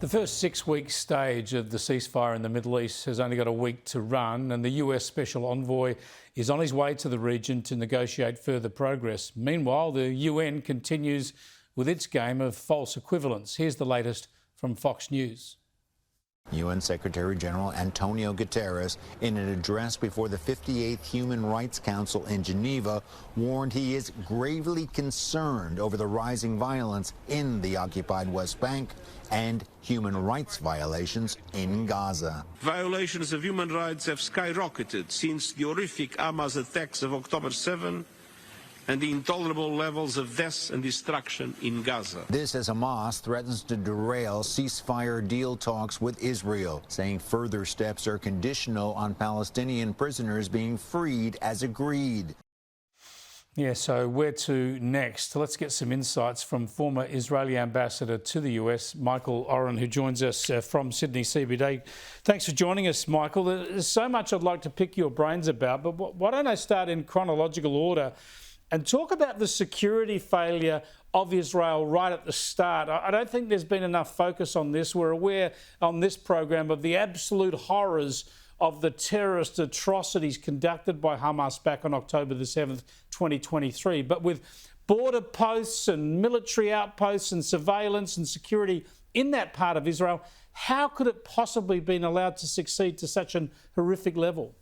The first 6-week stage of the ceasefire in the Middle East has only got a week to run, and the US Special Envoy is on his way to the region to negotiate further progress. Meanwhile, the UN continues with its game of false equivalence. Here's the latest from Fox News. UN Secretary General Antonio Guterres, in an address before the 58th Human Rights Council in Geneva, warned he is gravely concerned over the rising violence in the occupied West Bank and human rights violations in Gaza. Violations of human rights have skyrocketed since the horrific Hamas attacks of October 7 and the intolerable levels of death and destruction in Gaza. This as Hamas threatens to derail ceasefire deal talks with Israel, saying further steps are conditional on Palestinian prisoners being freed as agreed. Yeah, so where to next? Let's get some insights from former Israeli ambassador to the US, Michael Oren, who joins us from Sydney CBD. Thanks for joining us, Michael. There's so much I'd like to pick your brains about, but why don't I start in chronological order and talk about the security failure of Israel right at the start. I don't think there's been enough focus on this. We're aware on this program of the absolute horrors of the terrorist atrocities conducted by Hamas back on October the 7th, 2023. But with border posts and military outposts and surveillance and security in that part of Israel, how could it possibly been allowed to succeed to such an horrific level?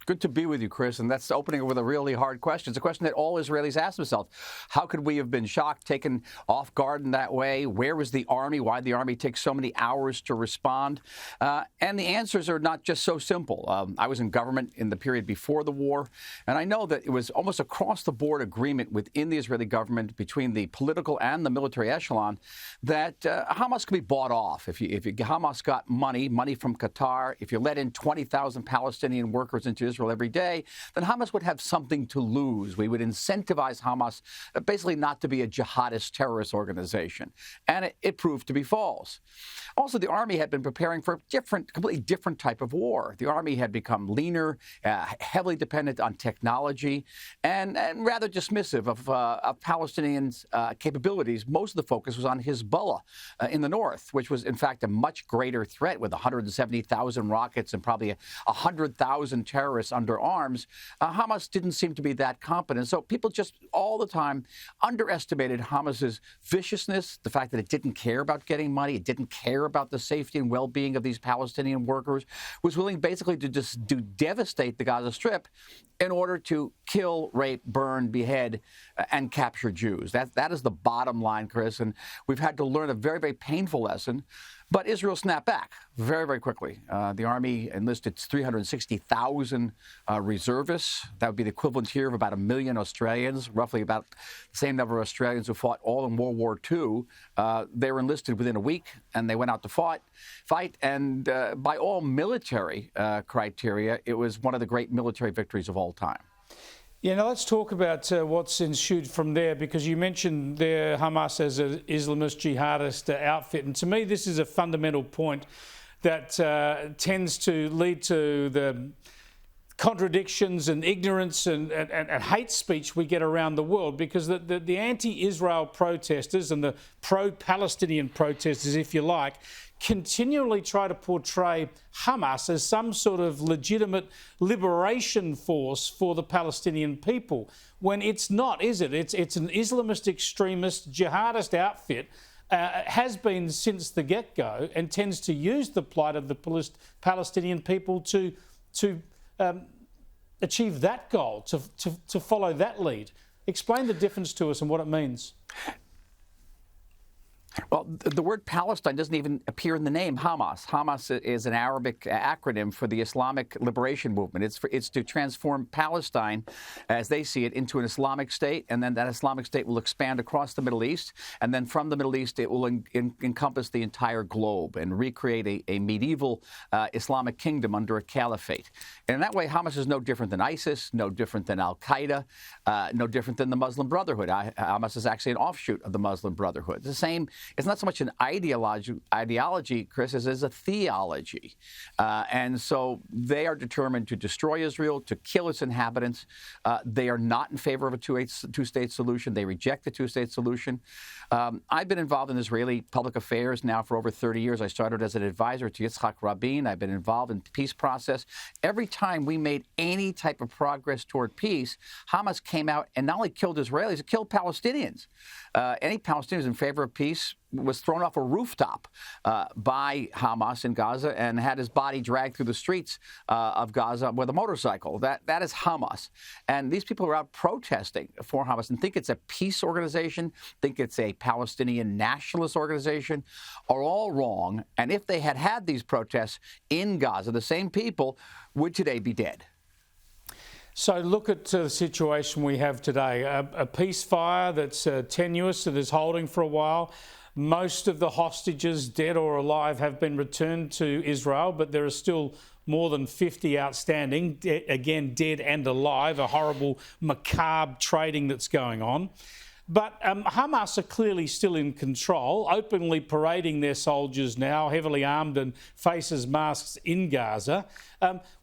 Good to be with you, Chris. And that's opening with a really hard question. It's a question that all Israelis ask themselves. How could we have been shocked, taken off guard in that way? Where was the army? Why did the army take so many hours to respond? And the answers are not just so simple. I was in government in the period before the war, and I know that it was almost across the board agreement within the Israeli government between the political and the military echelon that Hamas could be bought off. If Hamas got money from Qatar, if you let in 20,000 Palestinian workers into Israel every day, then Hamas would have something to lose. We would incentivize Hamas basically not to be a jihadist terrorist organization. And it proved to be false. Also, the army had been preparing for a completely different type of war. The army had become leaner, heavily dependent on technology, and rather dismissive of Palestinians' capabilities. Most of the focus was on Hezbollah in the north, which was, in fact, a much greater threat with 170,000 rockets and probably 100,000 terrorists under arms. Hamas didn't seem to be that competent. So people just all the time underestimated Hamas's viciousness, the fact that it didn't care about getting money, it didn't care about the safety and well-being of these Palestinian workers, was willing basically to just devastate the Gaza Strip in order to kill, rape, burn, behead, and capture Jews. That is the bottom line, Chris. And we've had to learn a very, very painful lesson. But Israel snapped back very, very quickly. The army enlisted 360,000 reservists. That would be the equivalent here of about 1 million Australians, roughly about the same number of Australians who fought all in World War II. They were enlisted within a week, and they went out to fight. And by all military criteria, it was one of the great military victories of all time. Yeah, now let's talk about what's ensued from there, because you mentioned there Hamas as an Islamist jihadist outfit. And to me, this is a fundamental point that tends to lead to the contradictions and ignorance and hate speech we get around the world, because the anti-Israel protesters and the pro-Palestinian protesters, if you like, continually try to portray Hamas as some sort of legitimate liberation force for the Palestinian people, when it's not, is it? It's an Islamist extremist jihadist outfit, has been since the get-go, and tends to use the plight of the Palestinian people to achieve that goal, to follow that lead. Explain the difference to us and what it means. Well, the word Palestine doesn't even appear in the name Hamas. Hamas is an Arabic acronym for the Islamic Liberation Movement. It's to transform Palestine, as they see it, into an Islamic state, and then that Islamic state will expand across the Middle East, and then from the Middle East it will encompass the entire globe and recreate a medieval Islamic kingdom under a caliphate. And in that way, Hamas is no different than ISIS, no different than Al-Qaeda, no different than the Muslim Brotherhood. Hamas is actually an offshoot of the Muslim Brotherhood. It's not so much an ideology, Chris, as a theology. And so they are determined to destroy Israel, to kill its inhabitants. They are not in favor of a two-state solution. They reject the two-state solution. I've been involved in Israeli public affairs now for over 30 years. I started as an advisor to Yitzhak Rabin. I've been involved in the peace process. Every time we made any type of progress toward peace, Hamas came out and not only killed Israelis, it killed Palestinians. Any Palestinians in favor of peace was thrown off a rooftop by Hamas in Gaza and had his body dragged through the streets of Gaza with a motorcycle. That is Hamas. And these people are out protesting for Hamas and think it's a peace organization, think it's a Palestinian nationalist organization, are all wrong. And if they had had these protests in Gaza, the same people would today be dead. So look at the situation we have today. A ceasefire that's tenuous, that is holding for a while. Most of the hostages, dead or alive, have been returned to Israel, but there are still more than 50 outstanding, again, dead and alive, a horrible, macabre trading that's going on. But Hamas are clearly still in control, openly parading their soldiers now, heavily armed and faces masks in Gaza.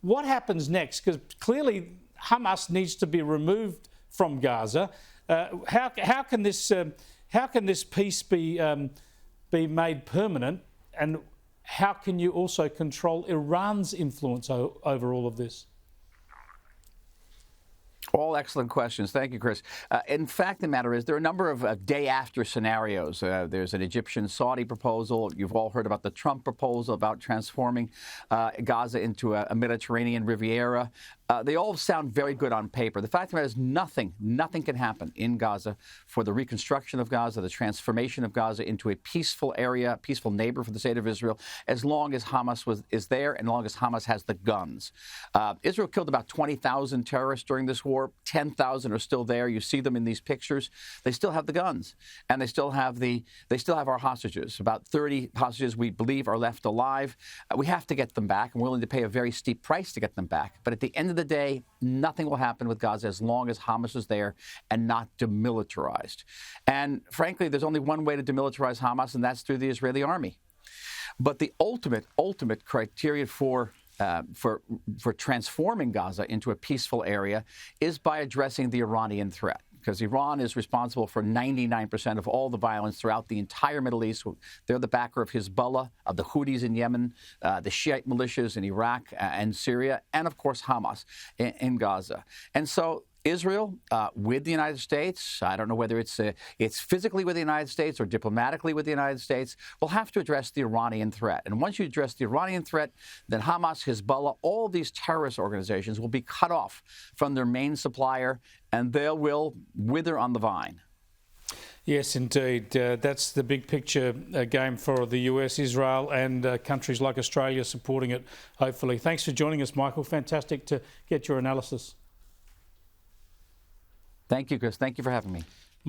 What happens next? Because clearly Hamas needs to be removed from Gaza. How can this peace be made permanent, and how can you also control Iran's influence over all of this? All excellent questions. Thank you, Chris. In fact, the matter is there are a number of day-after scenarios. There's an Egyptian-Saudi proposal. You've all heard about the Trump proposal about transforming Gaza into a Mediterranean Riviera. They all sound very good on paper. The fact of the matter is nothing can happen in Gaza for the reconstruction of Gaza, the transformation of Gaza into a peaceful area, a peaceful neighbor for the state of Israel, as long as Hamas is there and as long as Hamas has the guns. Israel killed about 20,000 terrorists during this war. 10,000 are still there. You see them in these pictures. They still have the guns, and they still have our hostages. About 30 hostages we believe are left alive. We have to get them back. I'm willing to pay a very steep price to get them back. But at the end of the day, nothing will happen with Gaza as long as Hamas is there and not demilitarized. And frankly, there's only one way to demilitarize Hamas, and that's through the Israeli army. But the ultimate criteria for transforming Gaza into a peaceful area is by addressing the Iranian threat, because Iran is responsible for 99% of all the violence throughout the entire Middle East. They're the backer of Hezbollah, of the Houthis in Yemen, the Shiite militias in Iraq and Syria, and of course Hamas in Gaza. And so Israel, with the United States, I don't know whether it's physically with the United States or diplomatically with the United States, will have to address the Iranian threat. And once you address the Iranian threat, then Hamas, Hezbollah, all these terrorist organizations will be cut off from their main supplier, and they will wither on the vine. Yes, indeed. That's the big picture game for the US, Israel, and countries like Australia supporting it, hopefully. Thanks for joining us, Michael. Fantastic to get your analysis. Thank you, Chris. Thank you for having me.